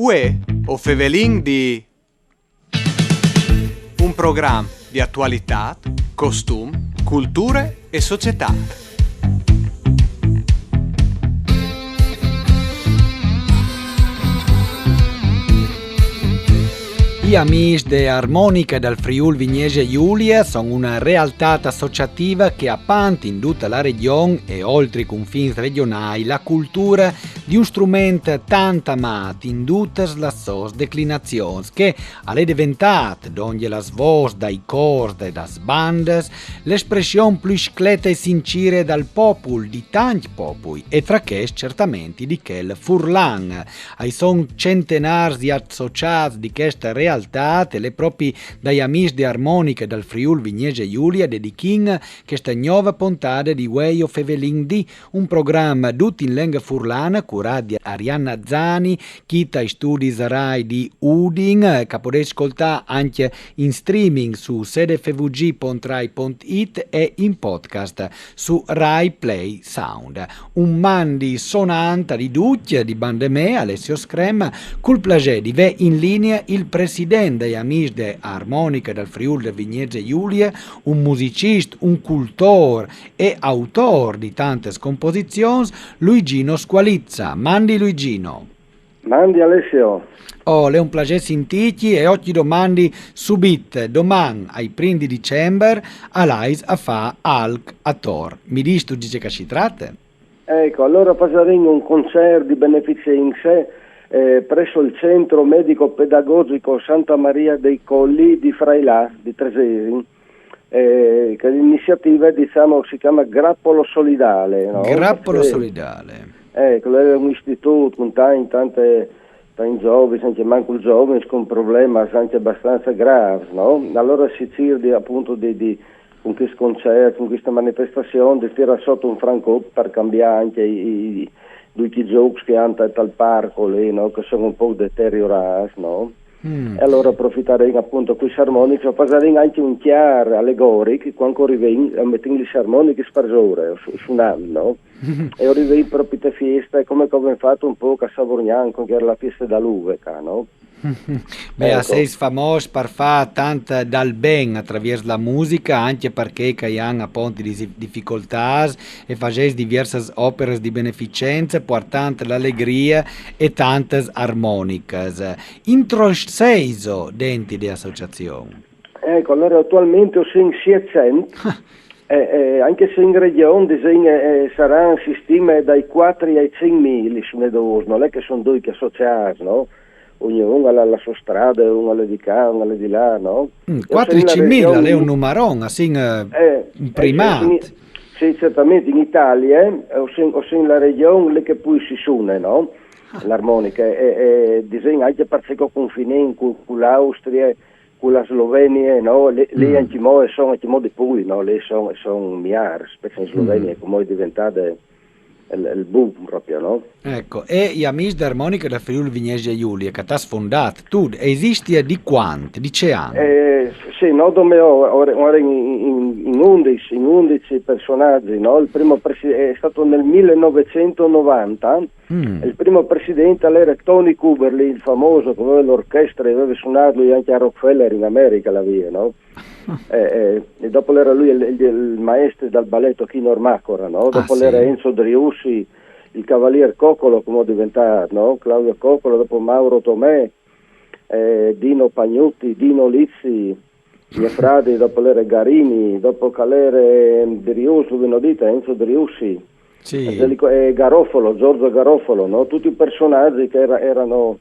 Uè, o Fevelin di un programma di attualità, costum, culture e società. Gli amici de Armonica dal Friuli Vignese Giulia sono una realtà associativa che appanta in tutta la regione e oltre i confini regionali la cultura di un strumento tanto amato in tutte le sue declinazioni che è diventato, donde la voce dai cori e das bandes, l'espressione più scleta e sincera dal popolo di tanti popoli e tra che certamente di quel Furlan. Ai son centenari di associati di questa realtà e le proprie dai amici di Armonica dal Friuli Vignese Giulia dedichino questa nuova puntata di Way of Evelyn D, un programma tutto in lingua furlana curato di Arianna Zani, chita i studi Rai di Udin, che potete ascoltare anche in streaming su sedefvg.rai.it e in podcast su Rai Play Sound. Un mandi sonante di duccia di bande me, Alessio Screma, col piacere di ve in linea il presidente dei amici di Armonica dal Friuli Vignese Giulia, un musicista, un cultore e autore di tante composizioni, Luigino Squalizza. Mandi Luigino. Mandi Alessio. Oh, è un piacere sentirti e oggi domandi subite, domani ai primi di dicembre, all'Ais a fa Alc a Tor. Mi dici tu dice che si tratta? Ecco, allora faremo un concerto di beneficenza presso il centro medico pedagogico Santa Maria dei Colli di Frailà di Tresesi, che l'iniziativa si chiama Grappolo Solidale, no? Grappolo Solidale. Ecco, è un istituto con tanti giovani, anche manco giovani con problemi anche abbastanza gravi, no? Allora si cerca appunto con questo concerto, con questa manifestazione, di tirare sotto un franco per cambiare anche i giochi che hanno al parco lì, no? Che sono un po' deteriorati, no? E allora approfitteremo appunto questi armonici, faremo anche un chiaro allegorico quando arriviamo, mettiamo le armoniche per ore, su un anno, no? E arriviamo proprio a festa, come abbiamo fatto un po' a Savorgnan, che era la festa dell'Uveca, no? Beh, ecco. Sei famoso per fare tanto dal ben attraverso la musica, anche perché hanno appunto difficoltà e facendo diverse opere di beneficenza, portando l'allegria e tante armoniche. Introseso dentro di associazione. Ecco, allora attualmente sono 700, anche se in regione saranno si stima dai 4 ai 5 mila, non è che sono due che associati, no? Ognuno ha la sua strada, uno alle di qua, uno alle di là, no? 4.000 è un numerone, un primato. Sì, certamente in Italia, o in la regione che poi si suona, no? L'armonica, disegna anche perché confine con l'Austria, con la Slovenia, no? Lì anche sono anche di poi, no? Lì sono miliardi, specie in Slovenia, come è diventata il boom proprio, no? Ecco, e gli amici d'Armonica da Friuli Vignese Giulia che ti ha sfondato, tu esisti di quanti, di che anni? Sì, no, ora in 11 personaggi, no? Il primo è stato nel 1990, il primo presidente era Tony Kuberly, il famoso, che aveva l'orchestra e aveva suonato anche a Rockefeller in America la via, no? E dopo era lui il maestro dal balletto Chino Ormacora, no? Dopo era Enzo Driussi, il cavalier Coccolo, come è diventato, no? Claudio Coccolo, dopo Mauro Tomè, Dino Pagnutti, Dino Lizzi, mia frate, dopo l'era Garini, dopo Calere Driussi, Enzo Driussi, Garofalo, Giorgio Garofalo, no? Tutti i personaggi che erano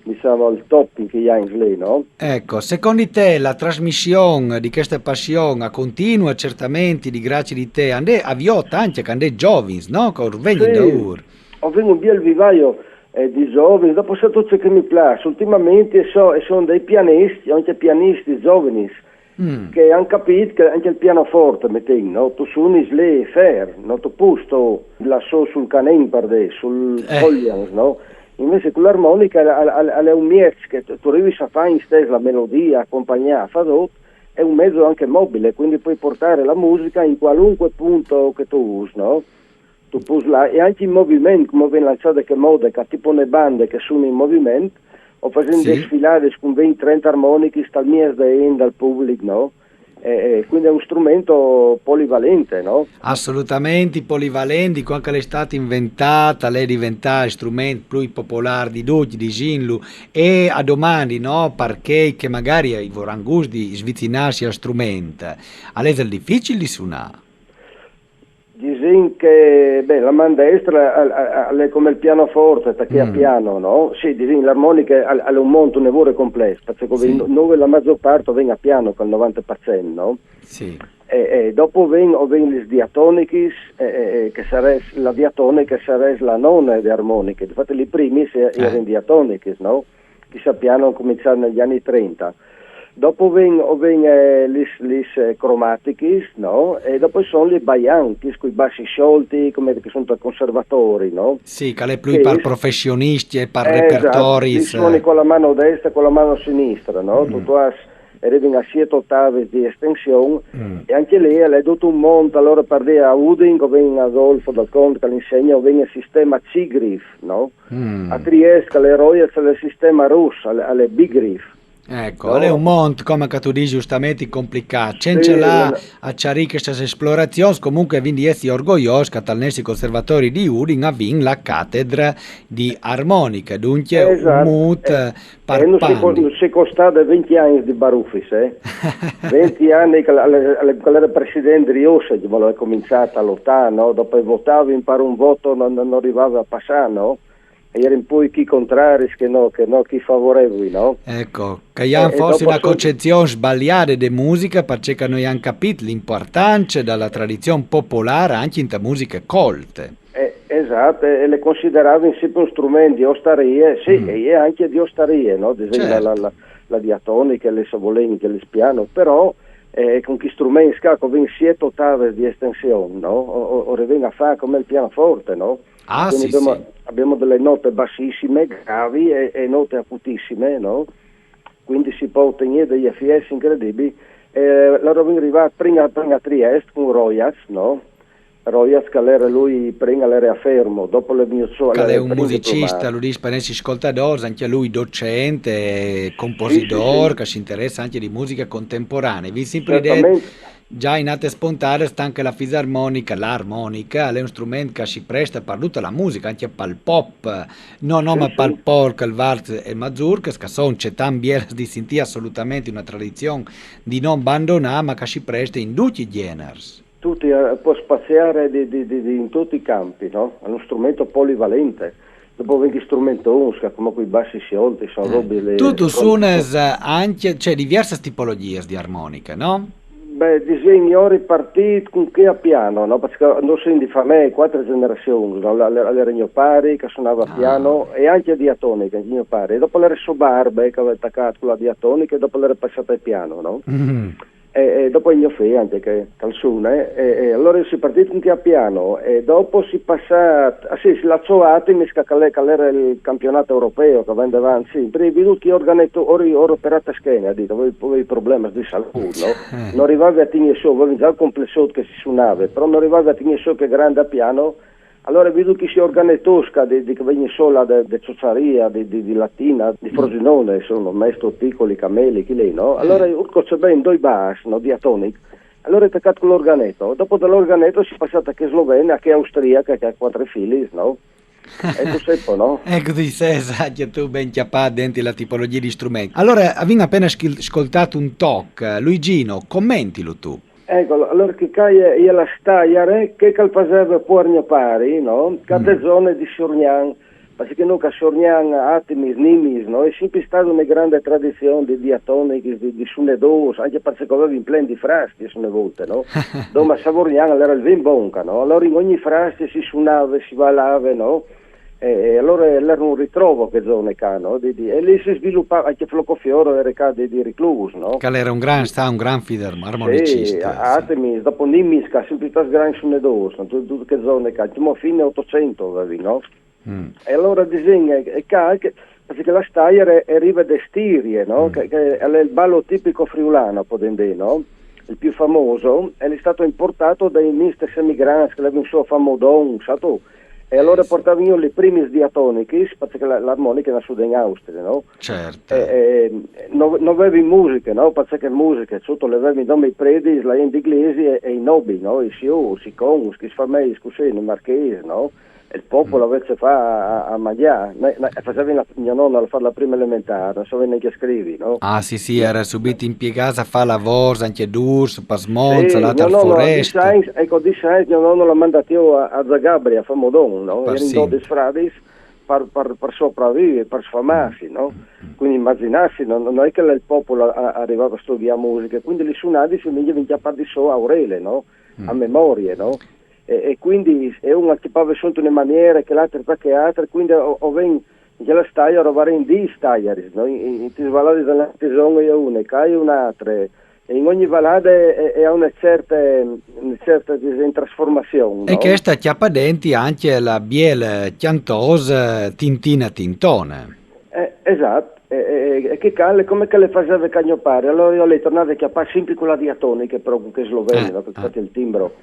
diciamo al top in quegli anni lì, no? Ecco, secondo te la trasmissione di questa passione continua certamente di grazie di te, andè avviata anche con dei giovani, no? Che vengono da ur. Ho venuto il vivaio di giovani, dopo tutto ciò che mi piace, ultimamente sono dei pianisti, anche pianisti giovani, che hanno capito che anche il pianoforte, no? Tu suoni lì fair, no? Tu posto lassù sul canen per te, sul Collians, no? Invece con l'armonica è un mezzo che tu arrivi a fare in stessa la melodia, accompagnare, è un mezzo anche mobile, quindi puoi portare la musica in qualunque punto che tu usi, no? Tu puoi là, e anche in movimento, come viene lanciato che moda, che tipo le bande che sono in movimento, o facendo Sì. desfilate con 20-30 armoniche dal mese dal pubblico, no? Quindi è un strumento polivalente, no? Assolutamente polivalenti, anche l'è stata inventata, lei diventa strumento più popolare di tutti, di Ginlu, e a domani, no, perché che magari i vorangus di svicinarsi al strumento, a lei è difficile di suonare. Dicono che la mano destra è come il pianoforte, perché a piano, no? Sì, dicono l'armonica è un monte nevore complesso, perché Sì. noi la maggior parte viene a piano con il 90%, no? Sì. E dopo vengono le diatoniche, che sarebbe la diatonica sarebbe la nonna di armonica. Infatti i primi erano diatoniche, no? Che sappiano cominciare negli anni 30. Dopo vengono le cromatiche, no? E dopo sono le baianchi, con i bassi sciolti, come che sono conservatori, no? Sì, che è più per professionisti e per Esatto, repertori. li suoni con la mano destra e con la mano sinistra, no? Tutto arrivano a 7 ottave di estensione e anche lì è tutto un monte, allora per dire a Udin, o vengono a Adolfo dal Conte che l'insegna, o vengono il sistema C-Griff, no? A Trieste le Royals è il sistema russo, alle B-Griff. Ecco, No. è un monte, come tu dici, giustamente complicato. C'è Sì, là a Ciari queste esplorazioni, comunque quindi essere orgogliosi che talnessi conservatori di Udin ha vinto la cattedra di armonica, dunque un Esatto. mood Non si costato 20 anni di Baruffis, 20 anni che era presidente di Ossa, che voleva cominciare a lottare, no? Dopo votavi, imparo un voto, non arrivava a passare, no? E erano poi chi contrari che no, chi favorevoli, no? Ecco, che hanno forse una concezione sbagliata di musica perché noi abbiamo capito l'importanza della tradizione popolare anche in musiche colte. Esatto, e le consideravano sempre un strumento di ostarie, sì, e anche di ostarie, no? Ad esempio Certo. la diatonica, le savoleniche, le spiano, però con chi strumenti scacco vengono 7 ottave di estensione, no? O vengono a fare come il pianoforte, no? Ah, Quindi sì, abbiamo delle note bassissime, gravi e note acutissime, no? Quindi si può ottenere degli FS incredibili. Loro vengono arrivati prima a Trieste con Royaz, no? Royaz che era lui prima era a fermo, dopo le mie Che è un musicista, lui dice per essere ascoltatore, anche lui docente, compositore, sì. che si interessa anche di musica contemporanea. Vi sempre detto, già in altre spontanee sta anche la fisarmonica, l'armonica, è un strumento che si presta per tutta la musica, anche per il pop, ma per il folk, il waltz e il mazurka, che sono c'è también di sentire assolutamente una tradizione di non abbandonare, ma che si presta in tutti i generi. Può spaziare in tutti i campi, no? È uno strumento polivalente. Dopo vengono strumenti come quei bassi sciolti, sono robe... Tu suoni anche, c'è diverse tipologie di armonica, no? Disegni ora partiti con che a piano, no? Perché non sono di famiglia, 4 generazioni, no? L'era mio pari che suonava a piano e anche a diatonica, mio pari. E dopo l'era Sobarbe che aveva attaccato con la diatonica e dopo l'era passata al piano, no? E dopo il mio figlio anche che calzone e allora si è partito anche a piano e dopo si passa si lazzovate mi scacca che era il campionato europeo che vende avanti sempre vedo che organetto ora operata schena dite avevi problemi di salute, no? Non arrivavi a tenere su avevi già il complesso che si suonava però non arrivavi a tenere su che grande a piano. Allora vedo che si organizzosca di che viene sola di Ciociaria, di Latina, di Frosinone, sono maestro piccoli, cameli, chi lei, no? Allora urco c'è ben due bass, no? Diatonic. Allora è attaccato con l'organetto. Dopo dall'organetto si è passata che Slovenia, che Austriaca, che ha 4 figli, no? E tu sei po', no? Ecco di sé, che tu ben chiappato dentro la tipologia di strumenti. Allora, abbiamo appena ascoltato un talk. Luigino, commentilo tu. Ecco, allora che io la stagliare, che calpaseve può pari, no? Cate zone di Sorgnan, perché noi a Sorgnan, Atimis, Nimis, no? È sempre stata una grande tradizione di diatoniche, di suonedos, anche perché avevo in pleni di frasti, sono volte, no? Dove a Savorgnan era il vin bonca, no? Allora in ogni frasti si suonava, si ballava, no? E allora era un ritrovo che zone qua, no? E lì si sviluppava anche Flocofioro era qua di Reclus, no? Che era un gran armonicista. Sì, Artemis, dopo Nimis, che ha sempre stato grande suonedos, no? Tutte che zone qua, siamo a fine 800 avevi, no? E allora disegna, perché la Steyr è riva di Stirie, no? Che è il ballo tipico friulano, potendo, no? Il più famoso, è stato importato dai mister emigranti che l'avevano so famodon, sato? E allora portavo io le prime diatoniche, perché l'armonica è nasciuta in Austria, no? Certo. Non avevi musica, no? Perché musica, sotto le avevi i predi, la in inglese e i nobi, no? I siu, i cons, i sfamei, così, i marchesi, no? E il popolo invece fa a mangiare. Facevi mia nonna a fare la prima elementare, non so neanche scrivi, no? Ah sì, era subito impiegata a fare lavoro, anche d'urs, per smonza, Sì, la mio nonno foresta. di Sainz, mio nonno l'ha mandato io a Zagabria, a Famodon, no? Era in 12 fradi per sopravvivere, per sfamarsi, no? Quindi immaginarsi, non è che il popolo arrivava a studiare musica, quindi le suonati si venivano a parlare di so a orele, no? A memorie, no? E quindi è una che pava sotto una maniera che l'altra perché altre, quindi o ven che la stai a rovare in di staiari, no? In ti svaladi dalla tesonga e una, cai un'altra. E in ogni valada è una certa trasformazione. No? E che sta chiappadenti anche la biele chiantosa tintina tintone. Esatto, e che calle, come che le faceva cagnopare? Allora io le tornavo a chiappare sempre con la diatonica, però che è slovena, no? Perché fate il timbro.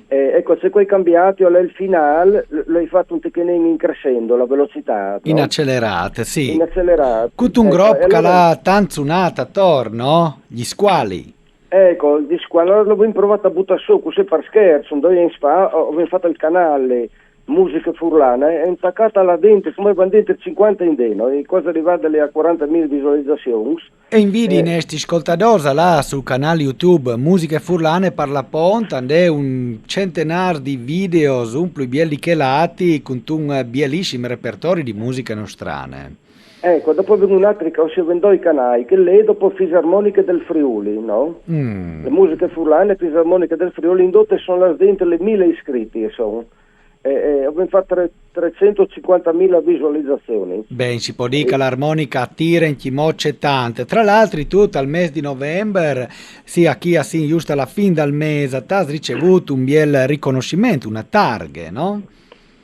Ecco, se quei cambiati, il finale l'hai fatto un pochino in crescendo, la velocità. No? In accelerate, sì. In accelerate. Con un groppo che allora, l'ha tanzunata attorno, gli squali. Ecco, allora l'avevo provato a buttare su, così per scherzo, avevo fatto il canale Musica Furlane, è intaccata là dentro, come vanno dentro 50 in deno, e cosa arrivata a 40.000 visualizzazioni. E invidi nesti ascoltatori là sul canale YouTube Musiche Furlane per la Ponta, è un centenar di video un più belli che lati con un bellissimo repertorio di musiche nostrane. Ecco, dopo vengono un altro che si vendono i canali, che lei dopo Fisarmoniche del Friuli, no? Le musiche furlane, Fisarmoniche del Friuli, indotte sono là dentro le 1000 iscritti, sono. Abbiamo fatto 350.000 visualizzazioni. Beh, si può dire che l'armonica attira in chi mocce tante. Tra l'altro, tutto al mese di novembre, sia chi assim giusto alla fine del mese, ha ricevuto un bel riconoscimento, una targhe, no?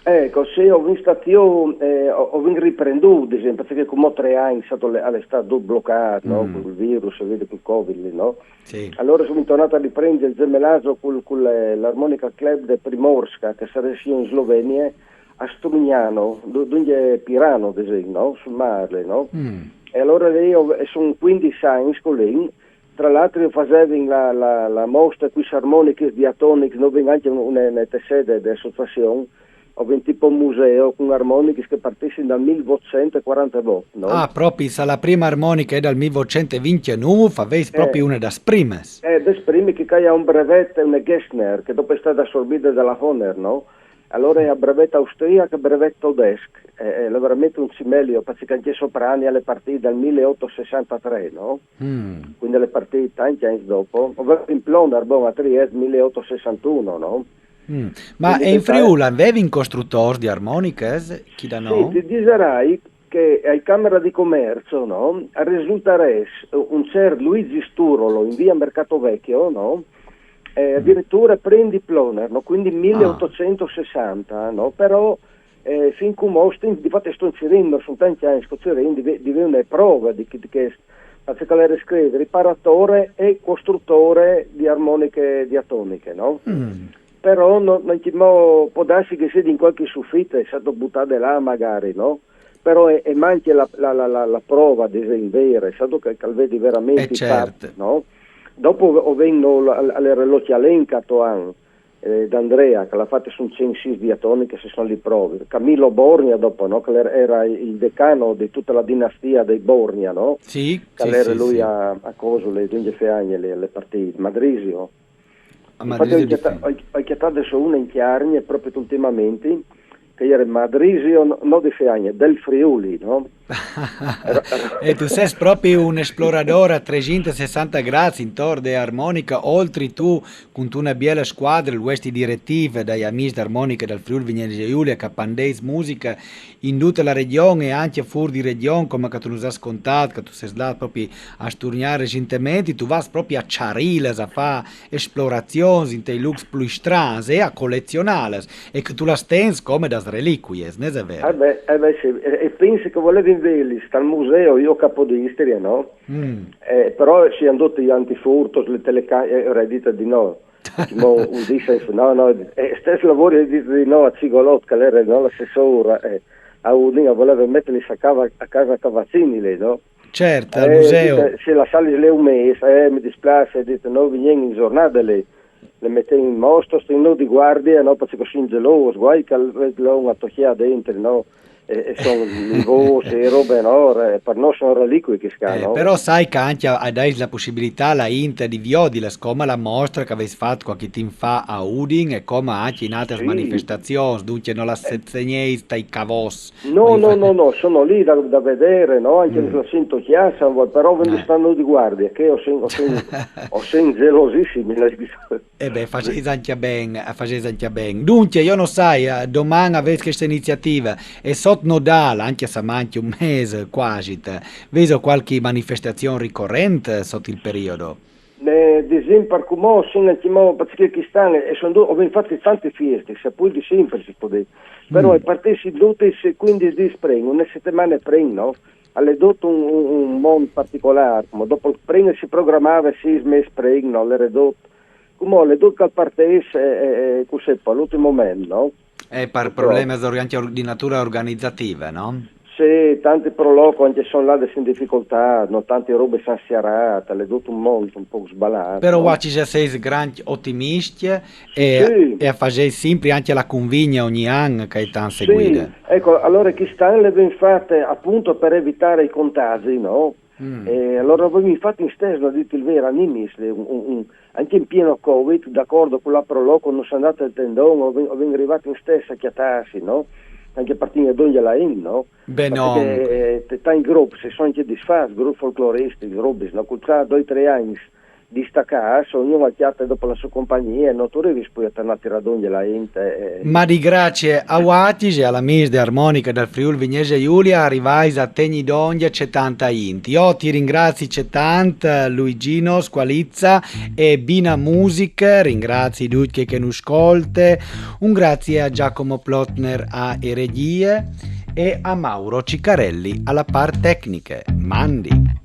Ecco, sì, ho visto io, ho riprenduto, ad esempio, perché come 3 anni è stato bloccato, no? Con il virus, vedi, con il Covid, no? Sì. Allora sono tornato a riprendere il gemellaggio con l'armonica club di Primorska, che sarebbe in Slovenia, a Strugnano, dove è Pirano, ad esempio, no? Sul mare, no? E allora lì sono 15 anni con lei. Tra l'altro io facevo la mostra qui armoniche diatoniche, dove anche una sede dell'associazione, ho un tipo museo con armoniche che partiscono dal 1848. No? Ah, proprio la prima armonica è dal 1829, avete proprio una das primes. Das prime che ha un brevetto, una Gessner, che dopo è stata assorbita dalla Honor, no? Allora è a brevetto austriaco e brevetto tedesco, è veramente un cimelio, perché anche soprani alle partite dal 1863, no? Quindi le partite tanti anni dopo, ovvero in Plona, a Trieste 1861, no? Ma quindi in Friuli avevi un costruttore di armoniche? Chi da no? Sì, ti dirai che ai Camera di Commercio, no? Risulta un cer Luigi Sturolo in via Mercato Vecchio, no? Addirittura prendi Ploner, no? Quindi 1860, no? Però fin come di fatto sto inserendo, sono tanti anni che di una prova di che faccio le scrivere riparatore e costruttore di armoniche diatoniche, no? Però non può darsi che sia in qualche soffitto è stato buttato là magari, no? Però è manca la prova di vera, è stato che vedi veramente certo. no? Dopo vengono alle relocchi all'encato d'Andrea che l'ha fatta su un censis diatoniche se sono le prove. Camillo Borgna dopo, no? Che era il decano di tutta la dinastia dei Borgna, no? Sì, che sì, era sì, lui sì. a Cosole, Dunge Feagne, le partite, Madrisio. Infatti ho chiamato adesso una in Chiarni proprio ultimamente che era Madrisio, non di Feagne, del Friuli, no? E tu sei proprio un esploratore a 360 gradi intorno di armonica, oltre tu con una bella squadra, queste direttive dagli amici d'armonica del Friuli Venezia Giulia che pandeis musica in tutta la regione e anche fuori di regione, come che tu non hai scontato, che tu sei andato proprio a sturniare recentemente, tu vas proprio a Ciariles a fare esplorazioni in dei lux più strani e a collezionarle e che tu la stens come das reliquie, non è vero? Beh, sì. E pensi che volevi invelis dal museo, io capo di Istria, no? Però si hanno dotti gli antifurto, le telecamere, dite di no. Un dice, no, stesso lavoro di no a Cigolot, che era no, l'assessore, a Udine voleva metterli a casa Cavazzini, lei, no? Certo, al museo. Dite, se la sali lei un mese, mi dispiace, dite, no, vieni in giornata, le mettevi in mostro, sto di guardia, no, perché così geloso, guai che l'ho attocchiato dentro, no? E sono i voci e robe, no? Per noi sono reliquie che scano. Però sai che anche adesso la possibilità la Inter di Viodila, come la mostra che avete fatto qualche tempo fa a Udin e come anche in altre manifestazioni, dunque non la segnei stai cavos. No, sono lì da vedere, no? Anche lo sento chiaro, però ve ne stanno di guardia, che ho sen gelosissimi. Facete anche bene. Dunque, io non sai, domani avete questa iniziativa e sotto Nodal, anche se manca un mese quasi, vedo qualche manifestazione ricorrente sotto il periodo? Di esempio, come perché qui stanno, ho infatti tante feste, se poi di sempre si può dire, però è partiti tutti il 15 di spring, una settimana prima, no? Alle dotto un mondo particolare, come dopo il spring si programmava 6 mesi spring, no? Le ridotto, come le dotto al partire, così, all'ultimo momento, no? Per problemi di natura organizzativa, no? Sì, tanti proloco anche sono là in difficoltà, no? Tante robe sono sierate, le dotto un mondo un po' sballato. Però no? ci sei grandi ottimisti e fai sempre anche la convegna ogni anno che è tanto seguita. Sì, ecco, allora chi stanno le ben fatte appunto per evitare i contagi, no? E allora voi infatti in stesso, dite il vero, anche in pieno Covid, d'accordo con la proloco, non sono andato al tendone, ho arrivato in stessa a chiatarsi, no? Anche partire da la in, no? Beh, no. Perché in gruppo, se sono anche disfatti, gruppi folcloristi, robe, no? Con 2 o 3 anni di staccarsi, ognuno ha chiato dopo la sua compagnia, non tu devi poi tornare a radonare la ente. Ma di grazie a Watis e alla Miss de Armonica del Friuli Vignese Giulia arrivai a Tegni d'Ondia c'è tanta inti. Io ti ringrazio c'è tanta Luigino Squalizza e Bina Music, ringrazio tutti che non ascolte, un grazie a Giacomo Plotner a Eregie e a Mauro Ciccarelli alla par tecniche. Mandi!